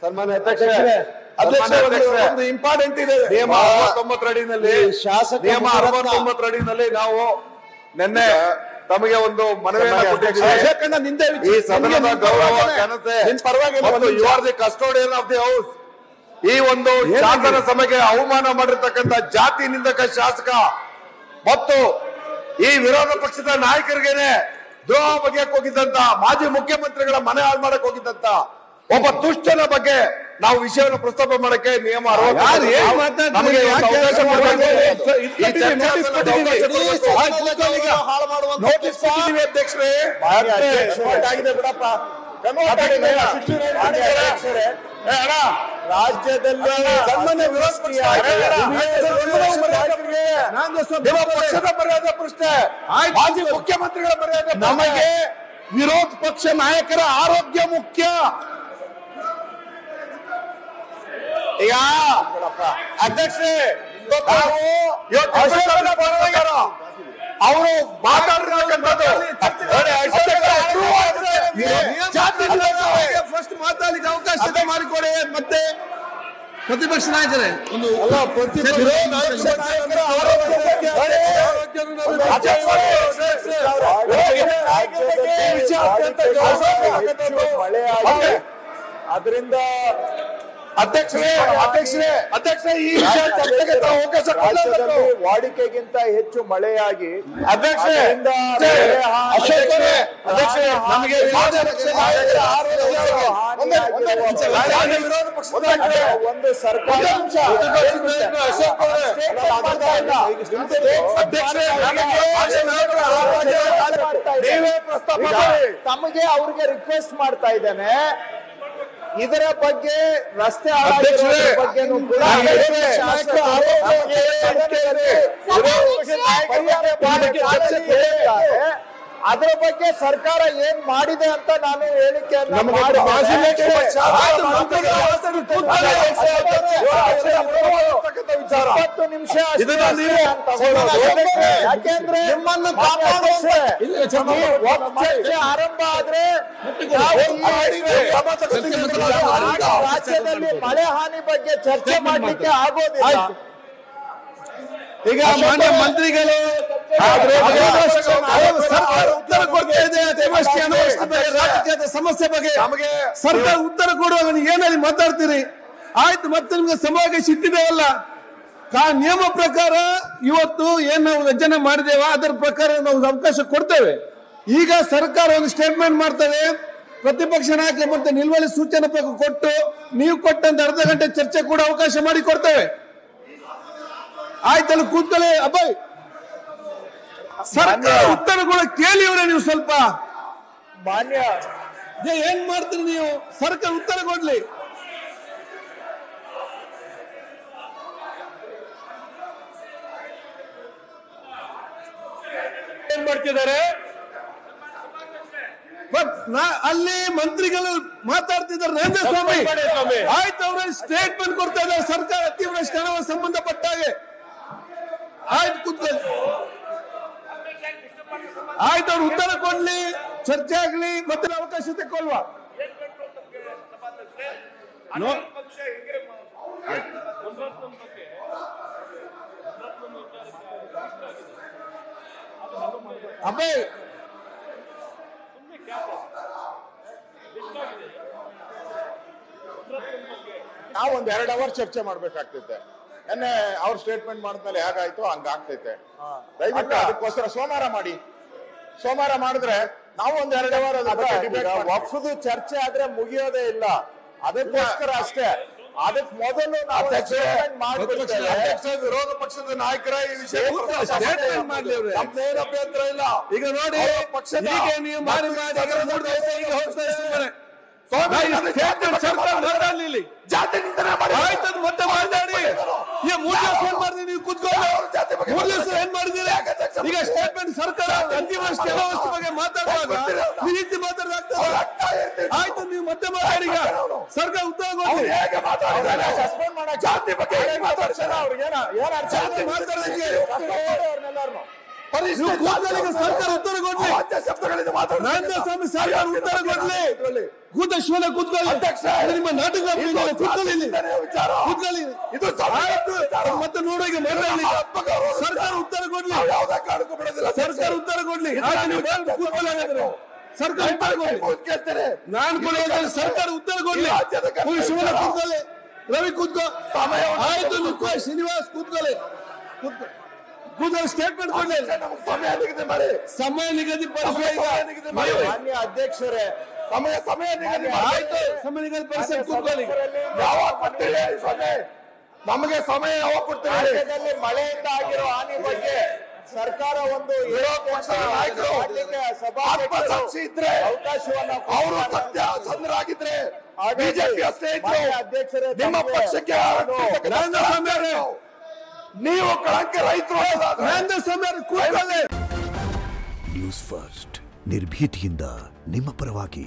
ಸನ್ಮಾನ್ಯ ಅಧ್ಯಕ್ಷರೇ, ಒಂದು ಇಂಪಾರ್ಟೆಂಟ್ ಇದೆ. ನಿಯಮ 69 ಅಡಿನಲ್ಲಿ ನಿಯಮ 69 ಅಡಿನಲ್ಲಿ ನಾವು ನಿನ್ನೆ ತಮಗೆ ಒಂದು ಮನವಿಯನ್ನು ಕೊಟ್ಟಿದ್ದೀವಿ. ಈ ಸದನದ ಗೌರವ ಘನತೆ ಮತ್ತು you are the custodian of the house. ಈ ಒಂದು ಶಾಸನ ಸಭೆಗೆ ಅವಮಾನ ಮಾಡಿರ್ತಕ್ಕಂಥ ಜಾತಿ ನಿಂದಕ ಶಾಸಕ ಮತ್ತು ಈ ವಿರೋಧ ಪಕ್ಷದ ನಾಯಕರಿಗೇನೆ ದ್ರೋಹ ಬಗೆಯಕ್ಕೆ ಹೋಗಿದ್ದಂತ ಮಾಜಿ ಮುಖ್ಯಮಂತ್ರಿಗಳ ಮನೆ ಹಾಳು ಮಾಡಕ್ ಹೋಗಿದ್ದಂತ ಒಬ್ಬ ದುಷ್ಟನ ಬಗ್ಗೆ ನಾವು ವಿಷಯವನ್ನು ಪ್ರಸ್ತಾಪ ಮಾಡಕ್ಕೆ ನಿಯಮ 60 ನಮಗೆ ಅವಕಾಶ ಅಧ್ಯಕ್ಷರೇ. ರಾಜ್ಯದಲ್ಲಿ ಪಕ್ಷದ ಮರ್ಯಾದೆ ಪ್ರಶ್ನೆ, ಮಾಜಿ ಮುಖ್ಯಮಂತ್ರಿಗಳ ಮರ್ಯಾದೆ. ನಮಗೆ ವಿರೋಧ ಪಕ್ಷ ನಾಯಕರ ಆರೋಗ್ಯ ಮುಖ್ಯ. ಈಗ ಅಧ್ಯಕ್ಷರೇ, ಅವರು ಮಾತಾಡಿರ್ತಕ್ಕಂಥದ್ದು ಫಸ್ಟ್ ಮಾತಾಡಲಿಕ್ಕೆ ಅವಕಾಶ ಮಾಡಿಕೊಡಿ. ಮತ್ತೆ ಪ್ರತಿಪಕ್ಷ ನಾಯಕರೇ ಒಂದು ಅದರಿಂದ ಅಧ್ಯಕ್ಷರೇ ಈ ವಿಷಯ ಚರ್ಚೆಗೆ ಅವಕಾಶ ವಾಡಿಕೆಗಿಂತ ಹೆಚ್ಚು ಮಳೆಯಾಗಿ ಅಧ್ಯಕ್ಷರೇ ನಮಗೆ ಒಂದು ಸರ್ಕಾರ ತಮಗೆ ಅವ್ರಿಗೆ ರಿಕ್ವೆಸ್ಟ್ ಮಾಡ್ತಾ ಇದ್ದೇನೆ, ಇದರ ಬಗ್ಗೆ ರಸ್ತೆ ಬಗ್ಗೆನೂ ಕೂಡ ಅದರ ಬಗ್ಗೆ ಸರ್ಕಾರ ಏನ್ ಮಾಡಿದೆ ಅಂತ ನಾನು ಹೇಳಿಕೆಯನ್ನು 20 ನಿಮಿಷ ಯಾಕೆಂದ್ರೆ ಚರ್ಚೆ ಆರಂಭ ಆದ್ರೆ ರಾಜ್ಯದಲ್ಲಿ ಮಳೆ ಹಾನಿ ಬಗ್ಗೆ ಚರ್ಚೆ ಮಾಡ್ಲಿಕ್ಕೆ ಆಗೋದಿಲ್ಲ. ಈಗ ಮಾನ್ಯ ಮಂತ್ರಿಗಳು ಉತ್ತರ ಕೊಡ್ತಾ ಇದೆ ರಾಜಕೀಯದ ಸಮಸ್ಯೆ ಬಗ್ಗೆ ಸರ್ಕಾರ ಉತ್ತರ ಕೊಡುವಾಗ ಏನಲ್ಲಿ ಮಾತಾಡ್ತೀರಿ? ಆಯ್ತು, ಮತ್ತೆ ನಿಮ್ಗೆ ಸಮಾವೇಶ ಇಟ್ಟಿದ್ದೇವಲ್ಲ, ನಿಯಮ ಪ್ರಕಾರ ಇವತ್ತು ಏನ್ ನಾವು ರಚನೆ ಮಾಡಿದೇವ ಅದರ ಪ್ರಕಾರ ನಾವು ಅವಕಾಶ ಕೊಡ್ತೇವೆ. ಈಗ ಸರ್ಕಾರ ಒಂದು ಸ್ಟೇಟ್ಮೆಂಟ್ ಮಾಡ್ತದೆ, ಪ್ರತಿಪಕ್ಷ ನಾಯಕರು ಮತ್ತೆ ನಿಲುವಳಿ ಸೂಚನೆ ಕೊಟ್ಟು ನೀವು ಕೊಟ್ಟಂತ ಅರ್ಧ ಗಂಟೆ ಚರ್ಚೆ ಕೂಡ ಅವಕಾಶ ಮಾಡಿ ಕೊಡ್ತೇವೆ. ಆಯ್ತಲ್ಲ, ಕೂತ್ಕೊಳ್ಳಿ. ಅಬ್ಬಾಯ್, ಸರ್ಕಾರ ಉತ್ತರ ಕೂಡ ಕೇಳಿವ್ರೆ ನೀವು ಸ್ವಲ್ಪ. ಮಾನ್ಯ ಏನ್ ಮಾಡ್ತೀರಿ ನೀವು? ಸರ್ಕಾರ ಉತ್ತರ ಕೊಡ್ಲಿ. ಏನ್ ಮಾಡ್ತಿದ್ದಾರೆ? ಅಲ್ಲಿ ಮಂತ್ರಿಗಳು ಮಾತಾಡ್ತಿದ್ದಾರೆ. ನರೇಂದ್ರ ಸ್ವಾಮಿ ಆಯ್ತು, ಅವ್ರ ಸ್ಟೇಟ್ಮೆಂಟ್ ಕೊಡ್ತಾ ಇದ್ದಾರೆ ಸರ್ಕಾರ ಅತಿವೃಷ್ಟಿ ಸಂಬಂಧಪಟ್ಟಾಗೆ. ಆಯ್ತು, ಕೂತ್ಕೊಳ್ಳಿ. ಆಯ್ತು, ಅವ್ರು ಉತ್ತರ ಕೊಡ್ಲಿ, ಚರ್ಚೆ ಆಗ್ಲಿ, ಮತ್ತೆ ಅವಕಾಶ ತಗೊಳ್ವಾ? ಅಬ್ಬೇ, ನಾವು ಒಂದ್ 2 ಅವರ್ ಚರ್ಚೆ ಮಾಡ್ಬೇಕಾಗ್ತೈತೆ. ಎನ್ನೆ ಅವ್ರ ಸ್ಟೇಟ್ಮೆಂಟ್ ಮಾಡಿದ್ಮೇಲೆ ಹೇಗಾಯ್ತು ಹಂಗಾಗ್ತೈತೆ. ದಯವಿಟ್ಟು ಅದಕ್ಕೋಸ್ಕರ ಸೋಮವಾರ ಮಾಡಿದ್ರೆ ನಾವು ಒಂದ್ 2 ಅವರ್ ವಫ್ದು ಚರ್ಚೆ ಆದ್ರೆ ಮುಗಿಯೋದೇ ಇಲ್ಲ. ಅದಕ್ಕೋಸ್ಕರ ಅಷ್ಟೇ. ಅದಕ್ಕೆ ಮೊದಲು ವಿರೋಧ ಪಕ್ಷದ ನಾಯಕರ ಈ ವಿಷಯ ಅಭ್ಯಂತರ ಇಲ್ಲ. ಈಗ ನೋಡಿ, ನೀವು ಮಾಡಿ ಜಾತಿ ನಿಂದನೆ ಮಾಡಿ ಆಯ್ತದ ಮತ್ತೆ ಮಾತಾಡಿ. 3 ದಿವಸ ಏನ್ ಮಾಡಿದ್ರಿ ನೀವು? ಕೂತ್ಕೊಂಡು 3 ದಿವಸ ಏನ್ ಮಾಡಿದಿರಿ? ಈಗ ಸ್ಟೇಟ್ಮೆಂಟ್ ಸರ್ಕಾರ ಅತಿವೃಷ್ಟಿ ಅನಾವೃಷ್ಟಿ ಬಗ್ಗೆ ಮಾತಾಡುವಾಗ ಈ ರೀತಿ ಮಾತಾಡೋದಾಗ್ತದೆ? ಆಯ್ತು, ನೀವು ಮತ್ತೆ ಮಾತಾಡಿ. ಈಗ ಸರ್ಕಾರ ಉತ್ತರ ಕೊಡಿ. ಜಾತಿ ಬಗ್ಗೆ ಸರ್ಕಾರ ಉತ್ತರ ಕೊಡ್ಲಿ. ನರೇಂದ್ರ ಸ್ವಾಮಿ ಸರ್ಕಾರ ಉತ್ತರ ಕೊಡ್ಲಿ. ಶಿವನ ಕೂತ್ಕೊಳ್ಳಿ. ನಿಮ್ಮ ನಾಟಕ ಕೂತ್ಕೊಳ್ಳಿ. ಇದು ಮತ್ತೆ ನೋಡೋಕೆ ಮಾತಾಡಲಿ. ಸರ್ಕಾರ ಉತ್ತರ ಕೊಡ್ಲಿ. ಸರ್ಕಾರ ಉತ್ತರ ಕೊಡ್ಲಿ. ಸರ್ಕಾರ ಉತ್ತರ ಕೊಡ್ಲಿ. ನಾನು ಕೂಡ ಹೇಳ್ತೇನೆ, ಸರ್ಕಾರ ಉತ್ತರ ಕೊಡ್ಲಿ. ಶಿವನ ಕೂತ್ಕೊಳ್ಳಿ. ರವಿ ಕೂತ್ಕೋ. ಆಯ್ತು ನಿತ್ಕೋ. ಶ್ರೀನಿವಾಸ್ ಕೂತ್ಕೊಳ್ಳಿ. ಕೂತ್ಕೊಳ್ಳಿ. ಸ್ಟೇಟ್ಮೆಂಟ್ ಕೊಡ್ಲಿ. ಸಮಯ ನಿಗದಿ ಮಾನ್ಯ ಅಧ್ಯಕ್ಷರೇ, ಸಮಯ ನಿಗದಿ ಆಯ್ತು. ಸಮಯ ನಿಗದಿ ಪರಿಸರ ಕೂತ್ಕೊಳ್ಳಿ. ಯಾವಾಗ ಕೊಡ್ತೀರಿ ಸಮಯ? ನಮಗೆ ಸಮಯ ಯಾವಾಗ ಕೊಡ್ತೀರಿ? ರಾಜ್ಯದಲ್ಲಿ ಮಳೆಯಿಂದ ಆಗಿರೋ ಹಾನಿ ಬಗ್ಗೆ ಸರ್ಕಾರ ಒಂದು ಆತ್ಮಸಾಕ್ಷಿ ಇದ್ರೆ ಅವಕಾಶವನ್ನ ಅವರು ಸತ್ಯಾಸಂಧರಾಗಿದ್ರೆ ಬಿಜೆಪಿಯ ಅಧ್ಯಕ್ಷರೇ, ನಿಮ್ಮ ಪಕ್ಷಕ್ಕೆ ನೀವು ಕಳಂಕ ರೈತರು. ನ್ಯೂಸ್ ಫಸ್ಟ್ ನಿರ್ಭೀತಿಯಿಂದ ನಿಮ್ಮ ಪರವಾಗಿ.